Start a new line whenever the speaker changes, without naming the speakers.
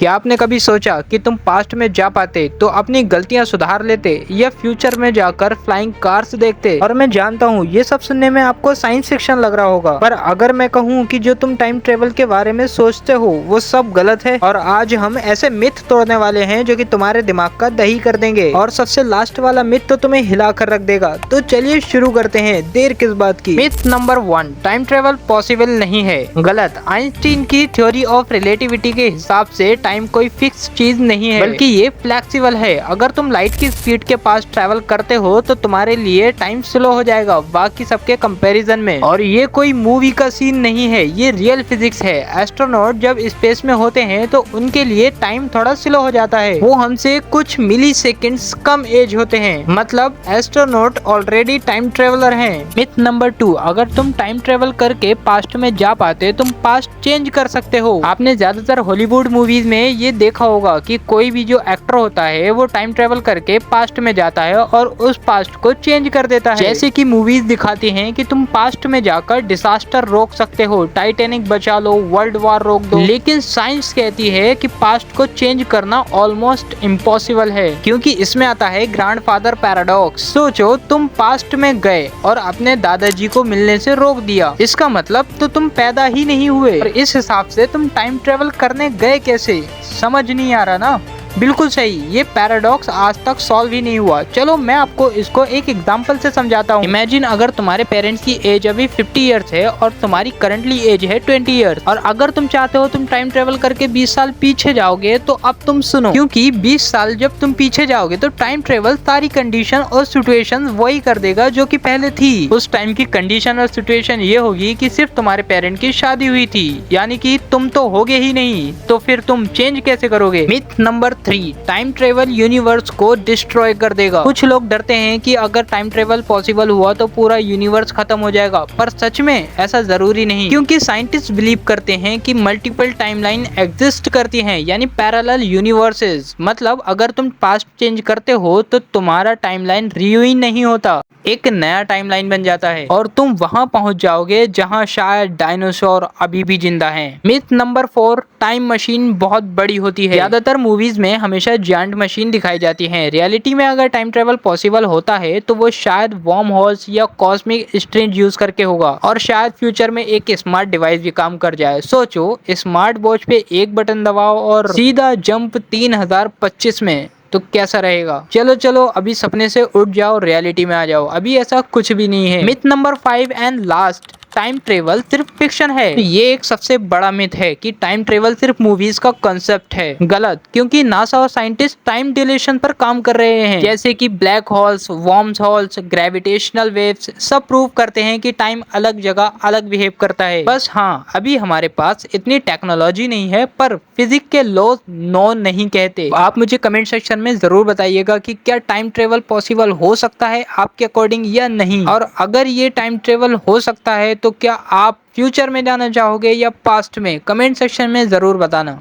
क्या आपने कभी सोचा कि तुम पास्ट में जा पाते तो अपनी गलतियां सुधार लेते या फ्यूचर में जाकर फ्लाइंग कार्स देखते? और मैं जानता हूँ ये सब सुनने में आपको साइंस फिक्शन लग रहा होगा, पर अगर मैं कहूँ कि जो तुम टाइम ट्रेवल के बारे में सोचते हो वो सब गलत है, और आज हम ऐसे मिथ तोड़ने वाले हैं जो कि तुम्हारे दिमाग का दही कर देंगे, और सबसे लास्ट वाला मिथ तो तुम्हें हिला कर रख देगा। तो चलिए शुरू करते हैं, देर किस बात की। Myth number 1, time travel possible नहीं है। गलत। आइंस्टीन की थ्योरी ऑफ रिलेटिविटी के हिसाब से टाइम कोई फिक्स चीज नहीं है, बल्कि ये फ्लेक्सिबल है। अगर तुम लाइट की स्पीड के पास ट्रैवल करते हो तो तुम्हारे लिए टाइम स्लो हो जाएगा बाकी सबके कंपैरिजन में। और ये कोई मूवी का सीन नहीं है, ये रियल फिजिक्स है। एस्ट्रोनॉट जब स्पेस में होते हैं तो उनके लिए टाइम थोड़ा स्लो हो जाता है, वो हमसे कुछ मिली सेकेंड्स कम एज होते हैं, मतलब एस्ट्रोनॉट ऑलरेडी टाइम ट्रेवलर हैं। मिथ नंबर 2, अगर तुम टाइम ट्रेवल करके पास्ट में जा पाते तुम पास्ट चेंज कर सकते हो। आपने ज्यादातर हॉलीवुड मूवीज में ये देखा होगा कि कोई भी जो एक्टर होता है वो टाइम ट्रेवल करके पास्ट में जाता है और उस पास्ट को चेंज कर देता है। जैसे कि मूवीज दिखाती हैं कि तुम पास्ट में जाकर डिजास्टर रोक सकते हो, टाइटैनिक बचा लो, वर्ल्ड वॉर रोक दो, लेकिन साइंस कहती है कि पास्ट को चेंज करना ऑलमोस्ट इम्पॉसिबल है, क्योंकि इसमें आता है ग्रैंडफादर पैराडॉक्स। सोचो तुम पास्ट में गए और अपने दादाजी को मिलने से रोक दिया, इसका मतलब तो तुम पैदा ही नहीं हुए, और इस हिसाब से तुम टाइम ट्रेवल करने गए कैसे? समझ नहीं आ रहा ना? बिल्कुल सही, ये पैराडॉक्स आज तक सॉल्व ही नहीं हुआ। चलो मैं आपको इसको एक एग्जांपल से समझाता हूँ। इमेजिन अगर तुम्हारे पेरेंट्स की एज अभी 50 इयर्स है और तुम्हारी करंटली एज है 20 इयर्स, और अगर तुम चाहते हो तुम टाइम ट्रेवल करके 20 साल पीछे जाओगे, तो अब तुम सुनो, क्योंकि 20 साल जब तुम पीछे जाओगे तो टाइम ट्रेवल सारी कंडीशन और सिचुएशन वही कर देगा जो कि पहले थी। उस टाइम की कंडीशन और सिचुएशन ये होगी कि सिर्फ तुम्हारे पेरेंट की शादी हुई थी, यानी कि तुम तो होगे ही नहीं, तो फिर तुम चेंज कैसे करोगे? Myth number 3, time travel universe को डिस्ट्रॉय कर देगा। कुछ लोग डरते हैं कि अगर टाइम ट्रेवल पॉसिबल हुआ तो पूरा यूनिवर्स खत्म हो जाएगा, पर सच में ऐसा जरूरी नहीं, क्योंकि साइंटिस्ट बिलीव करते हैं कि मल्टीपल टाइमलाइन एग्जिस्ट करती हैं, यानी पैरेलल यूनिवर्सेस। मतलब अगर तुम पास्ट चेंज करते हो तो तुम्हारा टाइमलाइन रियूइन नहीं होता, एक नया टाइमलाइन बन जाता है और तुम वहां पहुंच जाओगे जहां शायद डायनासोर अभी भी जिंदा हैं। मिथ नंबर 4, टाइम मशीन बहुत बड़ी होती है। ज्यादातर मूवीज में हमेशा जायंट मशीन दिखाई जाती हैं। रियलिटी में अगर टाइम ट्रेवल पॉसिबल होता है तो वो शायद वर्म होल्स या कॉस्मिक स्ट्रेंज यूज करके होगा, और शायद फ्यूचर में एक स्मार्ट डिवाइस भी काम कर जाए। सोचो स्मार्ट वॉच पे एक बटन दबाओ और सीधा जंप 3025 में, तो कैसा रहेगा? चलो चलो अभी सपने से उठ जाओ, रियलिटी में आ जाओ, अभी ऐसा कुछ भी नहीं है। Myth number 5 and last, time travel सिर्फ फिक्शन है। ये एक सबसे बड़ा मिथ है कि टाइम ट्रेवल सिर्फ मूवीज का कॉन्सेप्ट है। गलत, क्योंकि नासा और साइंटिस्ट टाइम डिलेशन पर काम कर रहे हैं, जैसे कि black holes, worm holes, gravitational waves, सब प्रूव करते हैं कि टाइम अलग जगह अलग बिहेव करता है। बस हाँ, अभी हमारे पास इतनी टेक्नोलॉजी नहीं है, पर फिजिक्स के लॉ नो नहीं कहते। आप मुझे कमेंट सेक्शन में जरूर बताइएगा कि क्या टाइम ट्रेवल पॉसिबल हो सकता है आपके अकॉर्डिंग या नहीं, और अगर ये टाइम ट्रेवल हो सकता है तो क्या आप फ्यूचर में जाना चाहोगे या पास्ट में? कमेंट सेक्शन में जरूर बताना।